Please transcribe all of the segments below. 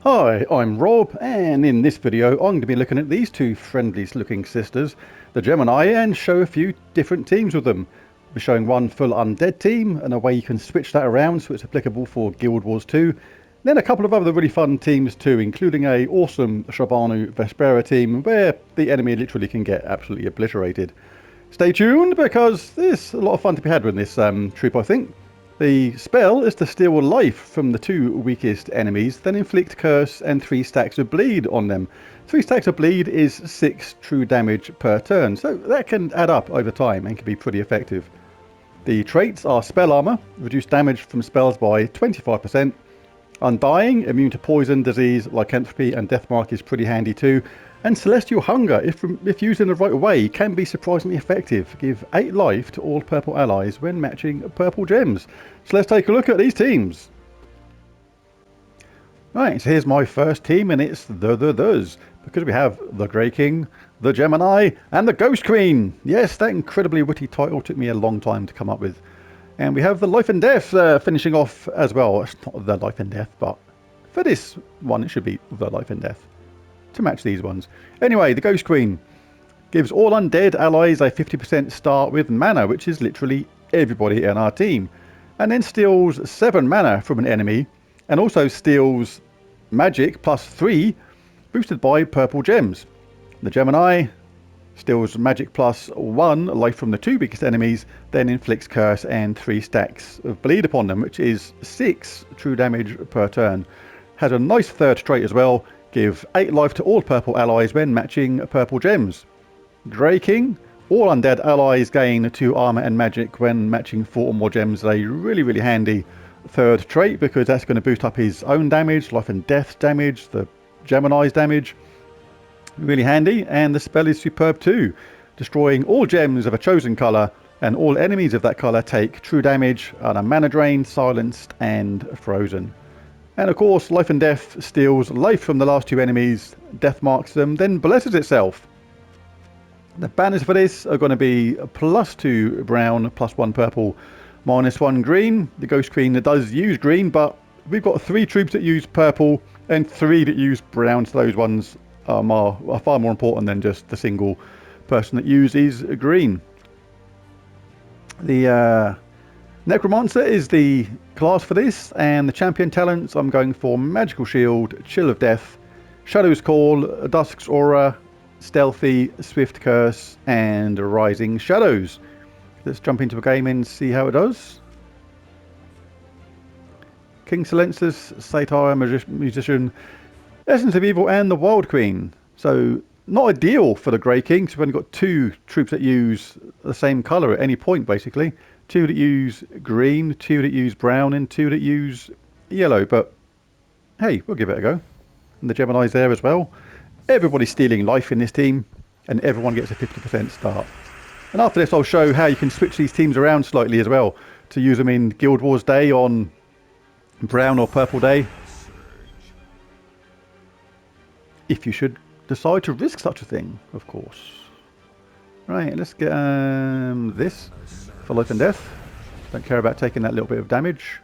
Hi, I'm Rob, and in this video I'm going to be looking at these two friendliest looking sisters, the Gemini, and show a few different teams with them. I'll be showing one full undead team and a way you can switch that around so it's applicable for Guild Wars 2. Then a couple of other really fun teams too, including a awesome Shabanu Vespera team where the enemy literally can get absolutely obliterated. Stay tuned because there's a lot of fun to be had with this troop, I think. The spell is to steal life from the two weakest enemies, then inflict curse and 3 stacks of bleed on them. 3 stacks of bleed is 6 true damage per turn, so that can add up over time and can be pretty effective. The traits are spell armor, reduce damage from spells by 25%. Undying, immune to poison, disease, lycanthropy and deathmark is pretty handy too. And Celestial Hunger, if used in the right way, can be surprisingly effective. Give 8 life to all purple allies when matching purple gems. So let's take a look at these teams. Right, so here's my first team, and it's those. Because we have the Grey King, the Gemini, and the Ghost Queen. Yes, that incredibly witty title took me a long time to come up with. And we have the Life and Death finishing off as well. It's not the Life and Death, but for this one it should be the Life and Death to match these ones. Anyway, the Ghost Queen gives all undead allies a 50% start with mana, which is literally everybody in our team, and then steals 7 mana from an enemy, and also steals magic plus 3 boosted by purple gems. The Gemini steals magic plus 1 life from the 2 weakest enemies, then inflicts curse and 3 stacks of bleed upon them, which is 6 true damage per turn. Has a nice third trait as well. Give 8 life to all purple allies when matching purple gems. Grey King, all undead allies gain 2 armor and magic when matching 4 or more gems. A really handy third trait because that's going to boost up his own damage, life and death damage, the Gemini's damage. Really handy, and the spell is superb too, destroying all gems of a chosen colour, and all enemies of that colour take true damage, and are mana drained, silenced and frozen. And of course, Life and Death steals life from the last 2 enemies, death marks them, then blesses itself. The banners for this are going to be +2 brown, +1 purple, -1 green. The Ghost Queen does use green, but we've got 3 troops that use purple and 3 that use brown, so those ones are far more important than just the single person that uses green. The Necromancer is the class for this, and the champion talents I'm going for Magical Shield, Chill of Death, Shadow's Call, Dusk's Aura, Stealthy, Swift Curse and Rising Shadows. Let's jump into a game and see how it does. King Silences, Satyr, Musician, Essence of Evil and the Wild Queen. So not ideal for the Grey King, because we've only got 2 troops that use the same colour at any point basically. 2 that use green, 2 that use brown and 2 that use yellow, but hey, we'll give it a go. And the Gemini's there as well. Everybody's stealing life in this team and everyone gets a 50% start. And after this I'll show how you can switch these teams around slightly as well to use them in Guild Wars Day on brown or purple day, if you should decide to risk such a thing, of course. Right, let's get this for Life and Death. Don't care about taking that little bit of damage.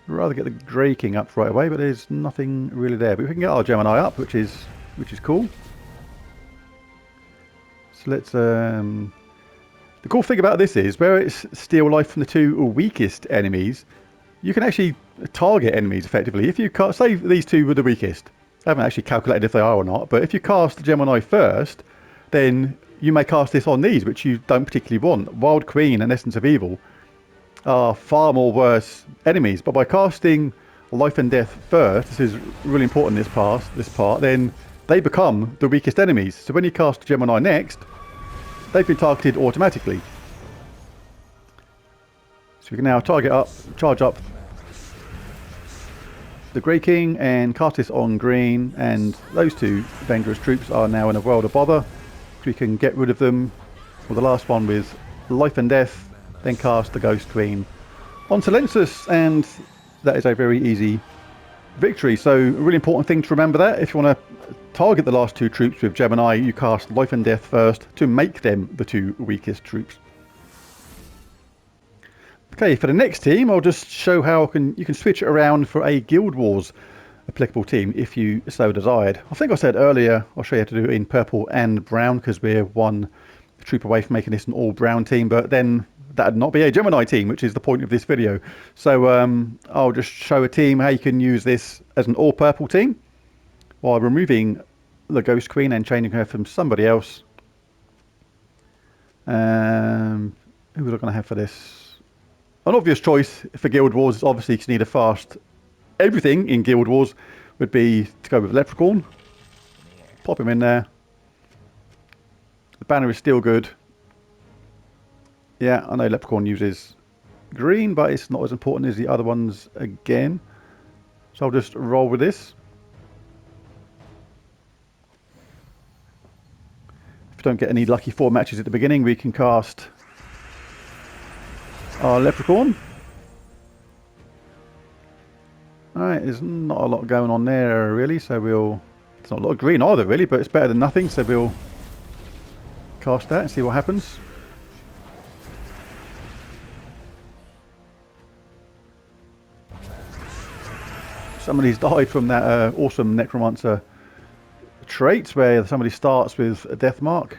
I'd rather get the Grey King up right away, but there's nothing really there. But we can get our Gemini up, which is cool. So let's the cool thing about this is where it's steal life from the 2 weakest enemies, you can actually target enemies effectively. If you say these 2 were the weakest, I haven't actually calculated if they are or not, but if you cast the Gemini first, then you may cast this on these, which you don't particularly want. Wild Queen and Essence of Evil are far more worse enemies, but by casting Life and Death first, this is really important this part, then they become the weakest enemies. So when you cast Gemini next, they've been targeted automatically. So we can now charge up the Grey King and cast this on green, and those 2 dangerous troops are now in a world of bother. We can get rid of them with the last one with Life and Death, then cast the Ghost Queen on Silences, and that is a very easy victory. So a really important thing to remember that if you want to target the last 2 troops with Gemini, you cast Life and Death first to make them the 2 weakest troops. Okay, for the next team, I'll just show how you can switch it around for a Guild Wars applicable team if you so desired. I think I said earlier I'll show you how to do it in purple and brown because we're one troop away from making this an all brown team, but then that'd not be a Gemini team, which is the point of this video. So I'll just show a team how you can use this as an all purple team while removing the Ghost Queen and changing her from somebody else. Who was I going to have for this? An obvious choice for Guild Wars is obviously because you need a fast everything in Guild Wars would be to go with Leprechaun. Pop him in there. The banner is still good. Yeah, I know Leprechaun uses green, but it's not as important as the other ones again. So I'll just roll with this. If we don't get any lucky 4 matches at the beginning, we can cast our Leprechaun. Alright, there's not a lot going on there really, so it's not a lot of green either really, but it's better than nothing, so we'll cast that and see what happens. Somebody's died from that awesome Necromancer trait where somebody starts with a death mark.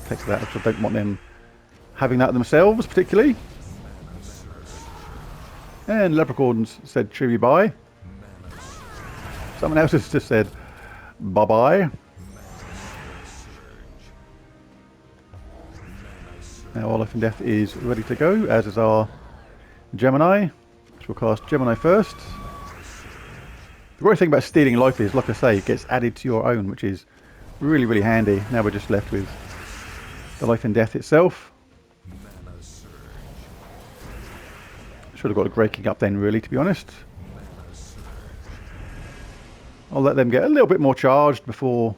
Takes that, because I don't want them having that themselves particularly. And Leprechauns said cheery bye. Someone else has just said bye bye. Now our Life and Death is ready to go, as is our Gemini. So we'll cast Gemini first. The great thing about stealing life is, like I say, it gets added to your own, which is really, really handy. Now we're just left with the Life and Death itself. Should have got a Grey King up then, really, to be honest. I'll let them get a little bit more charged before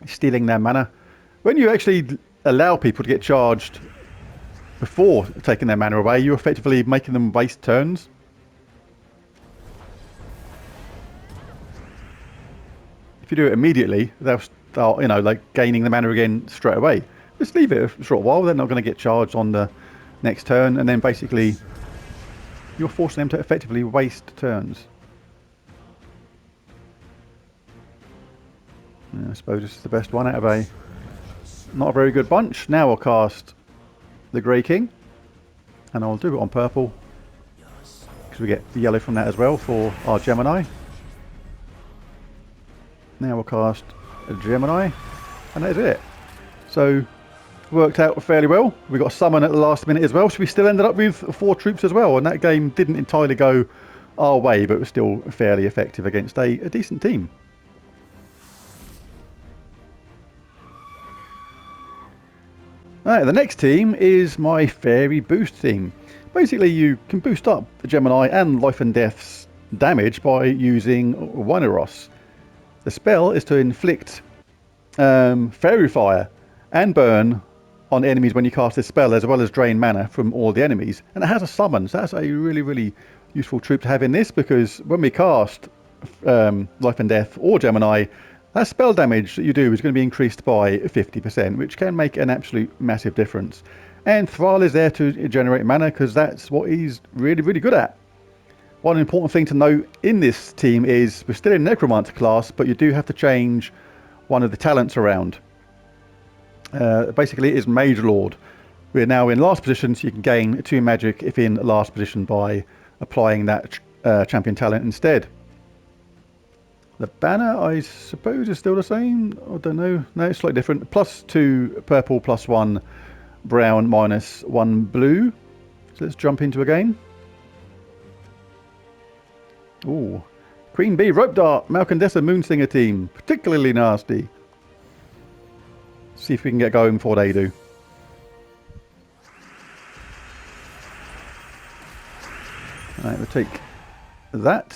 stealing their mana. When you actually allow people to get charged before taking their mana away, you're effectively making them waste turns. If you do it immediately, they'll start, you know, like gaining the mana again straight away. Just leave it a short while, they're not going to get charged on the next turn, and then basically you're forcing them to effectively waste turns. Yeah, I suppose this is the best one out of not a very good bunch. Now I'll cast the Grey King, and I'll do it on purple because we get the yellow from that as well for our Gemini. Now we'll cast a Gemini, and that is it. So worked out fairly well. We got a summon at the last minute as well, so we still ended up with 4 troops as well, and that game didn't entirely go our way, but it was still fairly effective against a decent team. Alright, the next team is my Fairy Boost team. Basically you can boost up the Gemini and Life and Death's damage by using Winaros. The spell is to inflict Fairy Fire and Burn on enemies when you cast this spell, as well as drain mana from all the enemies. And it has a summon, so that's a really, really useful troop to have in this, because when we cast Life and Death or Gemini, that spell damage that you do is going to be increased by 50%, which can make an absolute massive difference. And Thrall is there to generate mana, because that's what he's really, really good at. One important thing to note in this team is we're still in Necromancer class, but you do have to change one of the talents around. Basically it is Mage Lord. We're now in last position, so you can gain 2 magic if in last position by applying that champion talent instead. The banner, I suppose, is still the same. I don't know. No, it's slightly different. +2 purple, +1 brown, -1 blue. So let's jump into a game. Ooh, Queen Bee, Rope Dart, Malcandessa, Moonsinger team. Particularly nasty. See if we can get going before they do. Alright, we'll take that.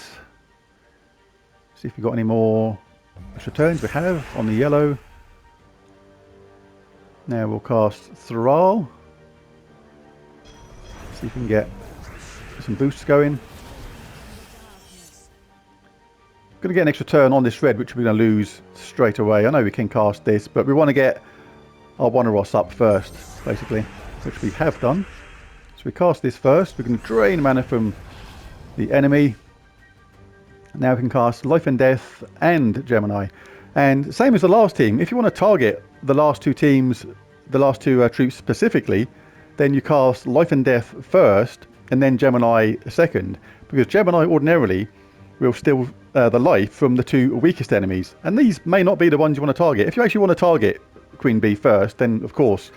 See if we've got any more extra turns. We have on the yellow. Now we'll cast Thrall. See if we can get some boosts going. Going to get an extra turn on this red, which we're going to lose straight away. I know we can cast this, but we want to get our Wanaros up first, basically, which we have done. So we cast this first. We can drain mana from the enemy. Now we can cast Life and Death and Gemini. And same as the last team, if you want to target the last two teams, the last two troops specifically, then you cast Life and Death first and then Gemini second, because Gemini ordinarily will steal the life from the two weakest enemies, and these may not be the ones you want to target. If you actually want to target Queen Bee first, then of course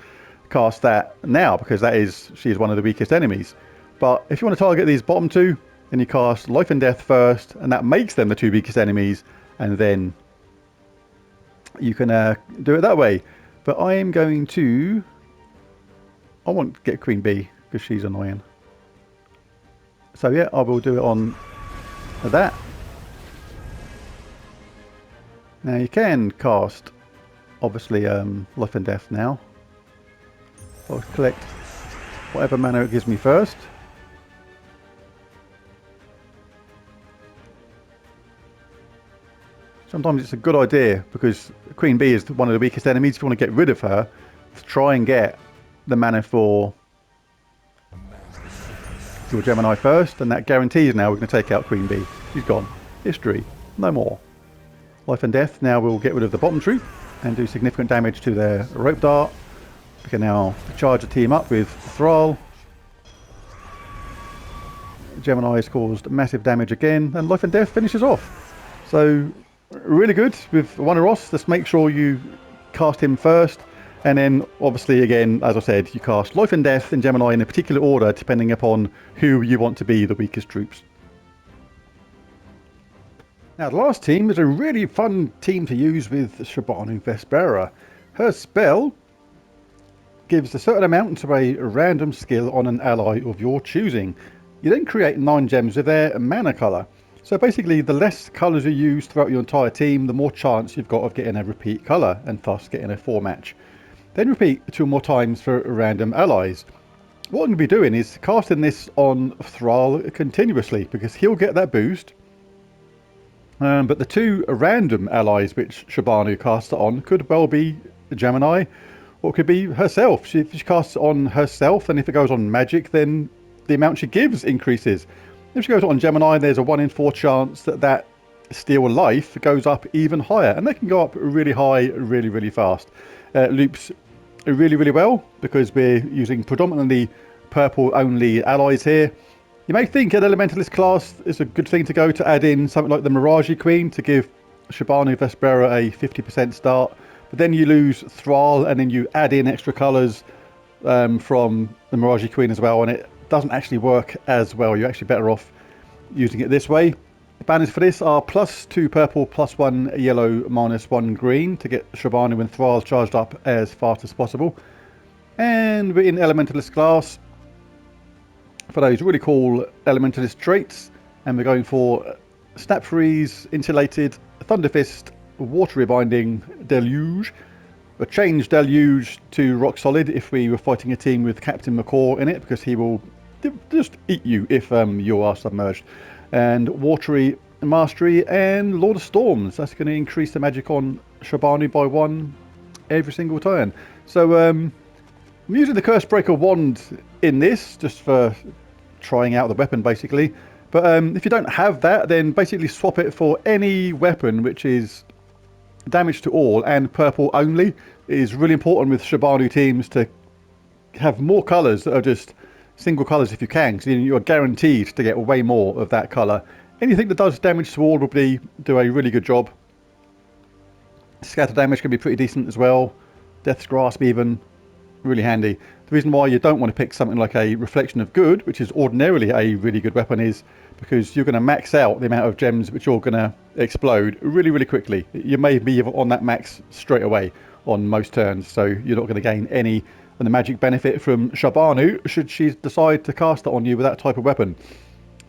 cast that now, because she is one of the weakest enemies. But if you want to target these bottom two, then you cast Life and Death first, and that makes them the two weakest enemies, and then you can do it that way. But I am going to... I want to get Queen Bee, because she's annoying. So yeah, I will do it on that. Now you can cast, obviously, Life and Death now. I'll collect whatever mana it gives me first. Sometimes it's a good idea, because Queen Bee is one of the weakest enemies. If you want to get rid of her, try and get the mana for your Gemini first, and that guarantees now we're going to take out Queen Bee. She's gone. History. No more. Life and Death now will get rid of the bottom troop and do significant damage to their rope dart. We can now charge the team up with Thrall. Gemini has caused massive damage again, and Life and Death finishes off. So really good with Wanaros. Just make sure you cast him first, and then obviously again, as I said, you cast Life and Death and Gemini in a particular order depending upon who you want to be the weakest troops. Now the last team is a really fun team to use with Shabanu Vespera. Her spell gives a certain amount to a random skill on an ally of your choosing. You then create 9 gems with their mana colour. So basically, the less colours you use throughout your entire team, the more chance you've got of getting a repeat colour, and thus getting a 4 match. Then repeat 2 more times for random allies. What I'm going to be doing is casting this on Thrall continuously, because he'll get that boost. But the 2 random allies which Shabanu casts it on could well be Gemini, or it could be herself. If she casts it on herself, and if it goes on magic, then the amount she gives increases. If she goes on Gemini, there's a 1 in 4 chance that steal life goes up even higher, and they can go up really high really fast. Loops really well, because we're using predominantly purple only allies here. You may think an Elementalist class is a good thing to go to add in something like the Mirage Queen to give Shabanu Vespera a 50% start, but then you lose Thrall, and then you add in extra colours from the Mirage Queen as well, and it doesn't actually work as well. You're actually better off using it this way. The banners for this are +2 purple, +1 yellow, -1 green to get Shabanu and Thrall charged up as fast as possible. And we're in Elementalist class for those really cool Elementalist traits, and we're going for Snap Freeze, Insulated, Thunder Fist, Watery Binding, Deluge. A change Deluge to Rock Solid if we were fighting a team with Captain McCaw in it, because he will just eat you if you are submerged. And Watery Mastery and Lord of Storms. That's going to increase the magic on Shabanu by 1 every single turn. So I'm using the Cursebreaker wand in this just for trying out the weapon basically. But if you don't have that, then basically swap it for any weapon which is damage to all and purple only. It is really important with Shabanu teams to have more colours that are just single colours if you can, because you are guaranteed to get way more of that colour. Anything that does damage to all will do a really good job. Scatter damage can be pretty decent as well. Death's Grasp even, really handy. The reason why you don't want to pick something like a Reflection of Good, which is ordinarily a really good weapon, is because you're going to max out the amount of gems which are going to explode really quickly. You may be on that max straight away on most turns, so you're not going to gain any of the magic benefit from Shabanu should she decide to cast it on you with that type of weapon.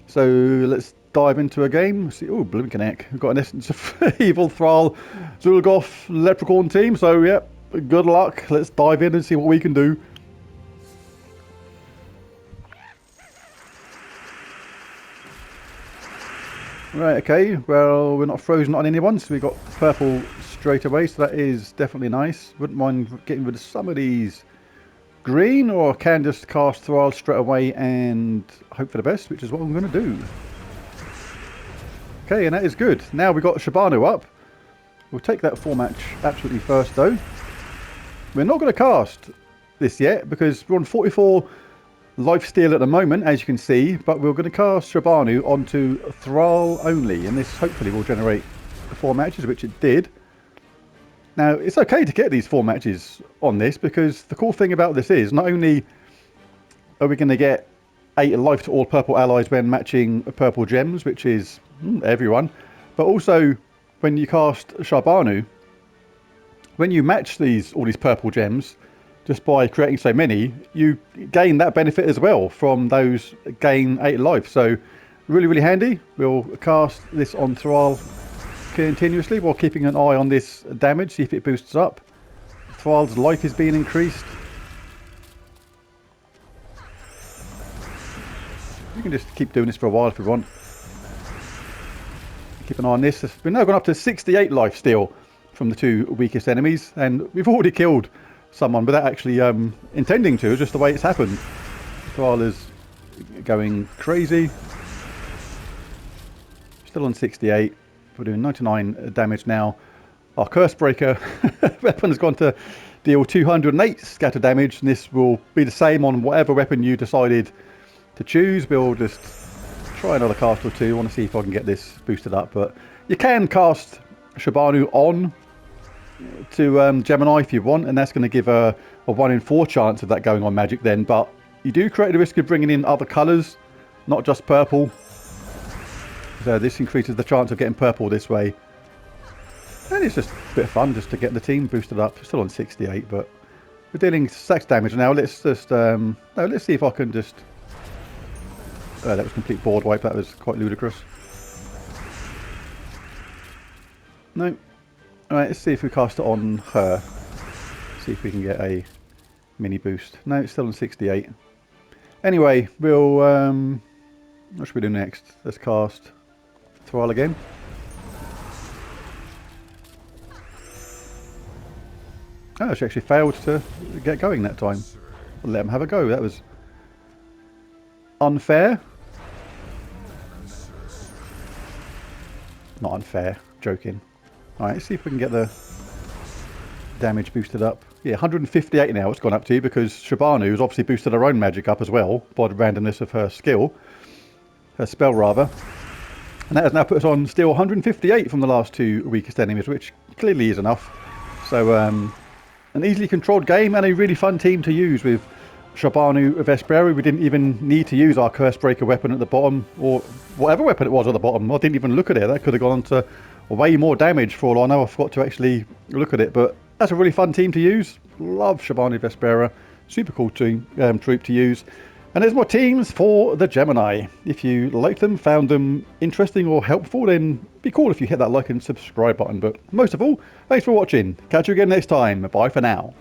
So let's dive into a game. See, oh, blinking heck, we've got an Essence of Evil, Thrall, Zulgoth, Leprechaun team, so yeah, good luck. Let's dive in and see what we can do. Right, okay, well, we're not frozen on anyone, so we got purple straight away, so that is definitely nice. Wouldn't mind getting rid of some of these green, or I can just cast Thrall straight away and hope for the best, which is what I'm going to do. Okay, and that is good. Now we've got Shabanu up. We'll take that 4-match absolutely first, though. We're not going to cast this yet, because we're on 44 lifesteal at the moment, as you can see, but we're going to cast Shabanu onto Thrall only, and this hopefully will generate 4 matches, which it did. Now, it's okay to get these 4 matches on this, because the cool thing about this is, not only are we going to get 8 life to all purple allies when matching purple gems, which is everyone, but also when you cast Shabanu, when you match all these purple gems, just by creating so many, you gain that benefit as well from those gain 8 life. So really, really handy. We'll cast this on Thrall continuously while keeping an eye on this damage, see if it boosts up. Thrall's life is being increased. You can just keep doing this for a while if you want. Keep an eye on this. We've now gone up to 68 life steal from the 2 weakest enemies, and we've already killed someone without actually intending to, just the way it's happened. Thrall is going crazy. Still on 68. We're doing 99 damage now. Our Curse Breaker weapon has gone to deal 208 scatter damage, and this will be the same on whatever weapon you decided to choose. We'll just try another cast or two. I want to see if I can get this boosted up, but you can cast Shabanu on to Gemini if you want, and that's going to give a 1 in 4 chance of that going on magic then, but you do create the risk of bringing in other colours, not just purple, so this increases the chance of getting purple this way, and it's just a bit of fun just to get the team boosted up. Still on 68, but we're dealing 6 damage now. Let's just no, let's see if I can just that was complete board wipe. That was quite ludicrous. No. Alright, let's see if we cast it on her. See if we can get a mini boost. No, it's still on 68. Anyway, we'll what should we do next? Let's cast Thrall again. Oh, she actually failed to get going that time. I'll let him have a go. That was unfair. Not unfair, joking. Alright, let's see if we can get the damage boosted up. Yeah, 158 now it's gone up to, because Shabanu has obviously boosted her own magic up as well by the randomness of her skill. Her spell, rather. And that has now put us on still 158 from the last 2 weakest enemies, which clearly is enough. So, an easily controlled game and a really fun team to use with Shabanu Vespera. We didn't even need to use our Curse Breaker weapon at the bottom, or whatever weapon it was at the bottom. I didn't even look at it. That could have gone on to way more damage for all I know. I forgot to actually look at it, but that's a really fun team to use. Love Shabanu Vespera. Super cool troop to use. And there's more teams for the Gemini. If you liked them, found them interesting or helpful, then it'd be cool if you hit that like and subscribe button. But most of all, thanks for watching. Catch you again next time. Bye for now.